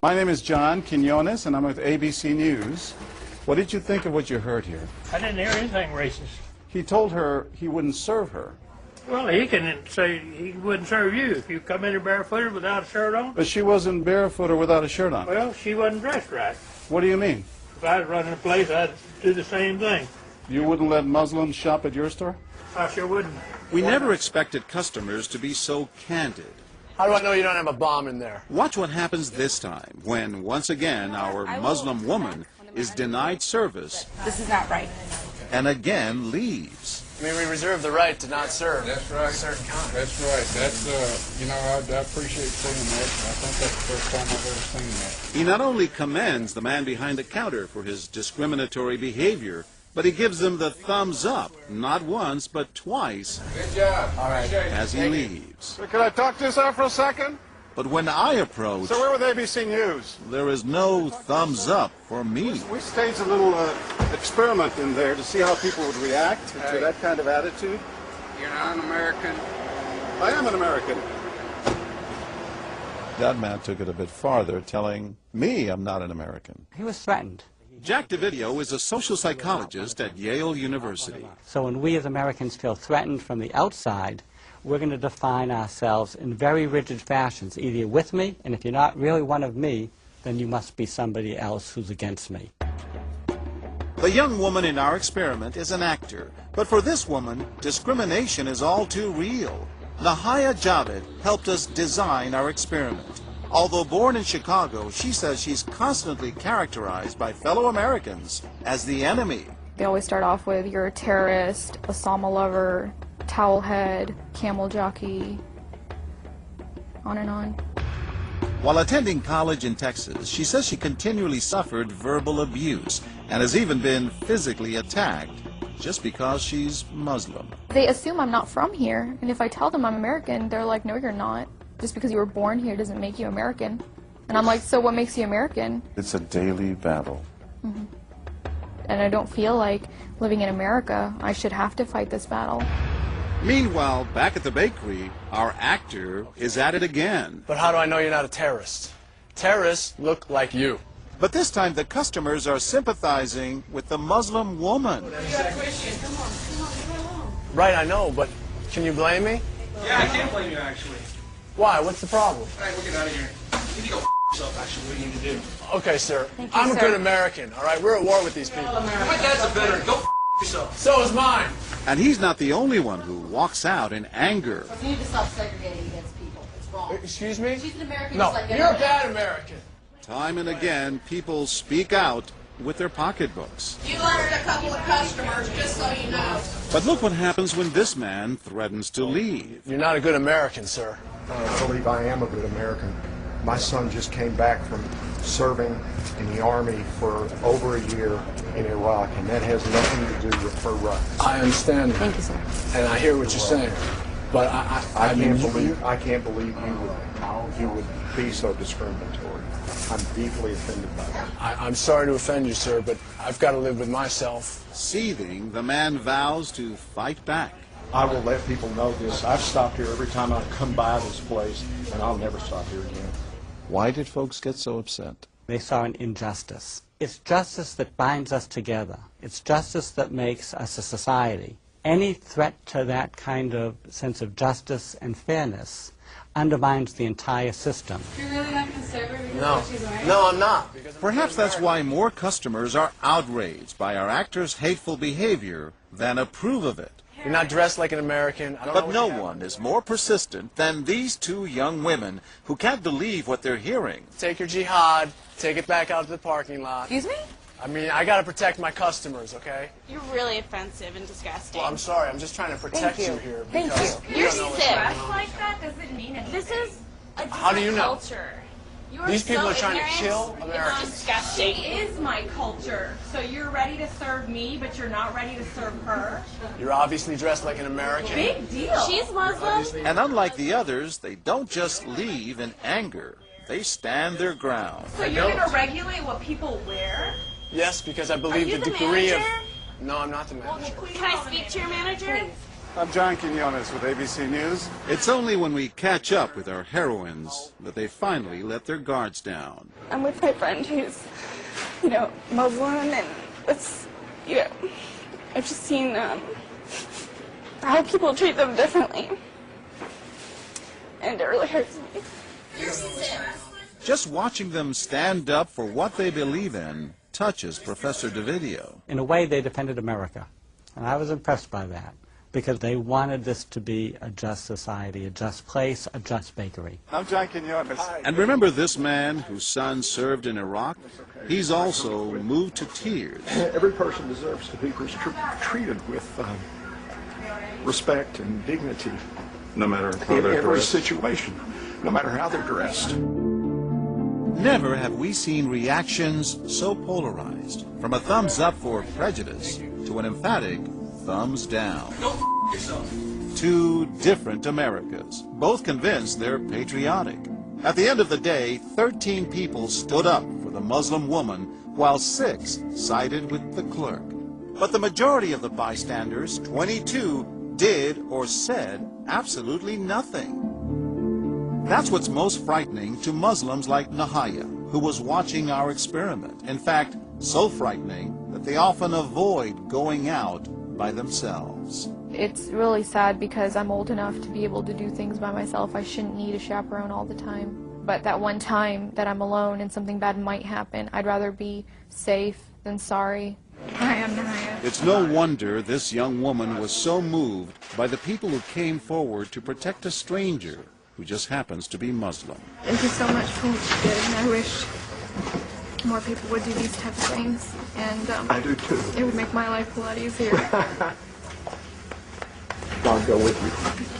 My name is John Quinones, and I'm with ABC News. What did you think of what you heard here? I didn't hear anything racist. He told her he wouldn't serve her. Well, he can say he wouldn't serve you if you come in here barefooted without a shirt on. But she wasn't barefoot or without a shirt on. Well, she wasn't dressed right. What do you mean? If I was running a place, I'd do the same thing. You wouldn't let Muslims shop at your store? I sure wouldn't. We never expected customers to be so candid. How do I know you don't have a bomb in there? Watch what happens this time when, once again, our Muslim woman is denied service. This is not right. And again leaves. I mean, we reserve the right to not serve. That's right. Certain kind. That's right. That's, I appreciate saying that. I think that's the first time I've ever seen that. He not only commends the man behind the counter for his discriminatory behavior, but he gives him the thumbs up, not once, but twice, Good job. All right. as he leaves. So can I talk to you, sir, for a second? But when I approach, So we're with ABC News. there is no thumbs up for me. We staged a little experiment in there to see how people would react to that kind of attitude. You're not an American. I am an American. That man took it a bit farther, telling me I'm not an American. He was threatened. Jack DeVideo is a social psychologist at Yale University. So when we as Americans feel threatened from the outside, we're going to define ourselves in very rigid fashions. Either you're with me, and if you're not really one of me, then you must be somebody else who's against me. The young woman in our experiment is an actor, but for this woman, discrimination is all too real. Nahaya Javed helped us design our experiment. Although born in Chicago, she says she's constantly characterized by fellow Americans as the enemy. They always start off with, you're a terrorist, Osama lover, towel head, camel jockey, on and on. While attending college in Texas, she says she continually suffered verbal abuse and has even been physically attacked just because she's Muslim. They assume I'm not from here, and if I tell them I'm American, they're like, no, you're not. Just because you were born here doesn't make you American. And I'm like, so what makes you American? It's a daily battle. Mm-hmm. And I don't feel like living in America, I should have to fight this battle. Meanwhile, back at the bakery, our actor is at it again. But how do I know you're not a terrorist? Terrorists look like you. But this time the customers are sympathizing with the Muslim woman. Right, I know, but can you blame me? Yeah, I can't blame you, actually. Why? What's the problem? All right, we'll get out of here. You need to go yourself, actually. What do you need to do? Okay, sir. Thank you, I'm a sir. good American, all right? We're at war with these people. My dad's a veteran. Go yourself. So is mine. And he's not the only one who walks out in anger. You need to stop segregating against people. It's wrong. Excuse me? She's an American No, just like you're a everyone bad else. American. Time and again, people speak out with their pocketbooks. You lost a couple of customers, just so you know. But look what happens when this man threatens to leave. You're not a good American, sir. I believe I am a good American. My son just came back from serving in the Army for over a year in Iraq, and that has nothing to do with her rights. I understand that. Thank you, sir. And I hear what you're saying. But I can't believe you would be so discriminatory. I'm deeply offended by that. I'm sorry to offend you, sir, but I've got to live with myself. Seething, the man vows to fight back. I will let people know this. I've stopped here every time I come by this place, and I'll never stop here again. Why did folks get so upset? They saw an injustice. It's justice that binds us together. It's justice that makes us a society. Any threat to that kind of sense of justice and fairness undermines the entire system. You're really not conservative because No. she's American? No, I'm not. Perhaps that's why more customers are outraged by our actor's hateful behavior than approve of it. You're not dressed like an American. I don't know But what no you have. one is more persistent than these two young women who can't believe what they're hearing. Take your jihad, take it back out to the parking lot. Excuse me? I mean, I got to protect my customers, okay? You're really offensive and disgusting. Well, I'm sorry. I'm just trying to protect you here. Thank because you. you You're don't know what's sick. going on. Like that doesn't mean anything. This is a different How do you know? culture. You are These people so are trying to ignorant. kill It's Americans. disgusting. She is my culture. So you're ready to serve me, but you're not ready to serve her? You're obviously dressed like an American. Big deal. She's Muslim. And unlike the others, they don't just leave in anger. They stand their ground. So you're going to regulate what people wear? Yes, because I believe you the the degree manager? of... No, I'm not the manager. Can I speak to your manager? I'm John Quinones with ABC News. It's only when we catch up with our heroines that they finally let their guards down. I'm with my friend who's, Muslim, and it's, I've just seen how people treat them differently, and it really hurts me. Just watching them stand up for what they believe in touches Professor DeVideo. In a way, they defended America, and I was impressed by that, because they wanted this to be a just society, a just place, a just bakery. I'm John Quinones. And remember this man whose son served in Iraq? He's also moved to tears. Every person deserves to be treated with respect and dignity. No matter how In they're every dressed. situation, no matter how they're dressed. Never have we seen reactions so polarized, from a thumbs up for prejudice to an emphatic thumbs down. Go yourself. Two different Americas, both convinced they're patriotic. At the end of the day, 13 people stood up for the Muslim woman, while 6 sided with the clerk. But the majority of the bystanders, 22, did or said absolutely nothing. That's what's most frightening to Muslims like Nahaya, who was watching our experiment. In fact, so frightening that they often avoid going out by themselves. It's really sad because I'm old enough to be able to do things by myself. I shouldn't need a chaperone all the time. But that one time that I'm alone and something bad might happen, I'd rather be safe than sorry. Hi, I'm Nahaya. It's no wonder this young woman was so moved by the people who came forward to protect a stranger who just happens to be Muslim. Thank you so much for what you did, and I wish more people would do these type of things. And I do too. it would make my life a lot easier. I'll go with you.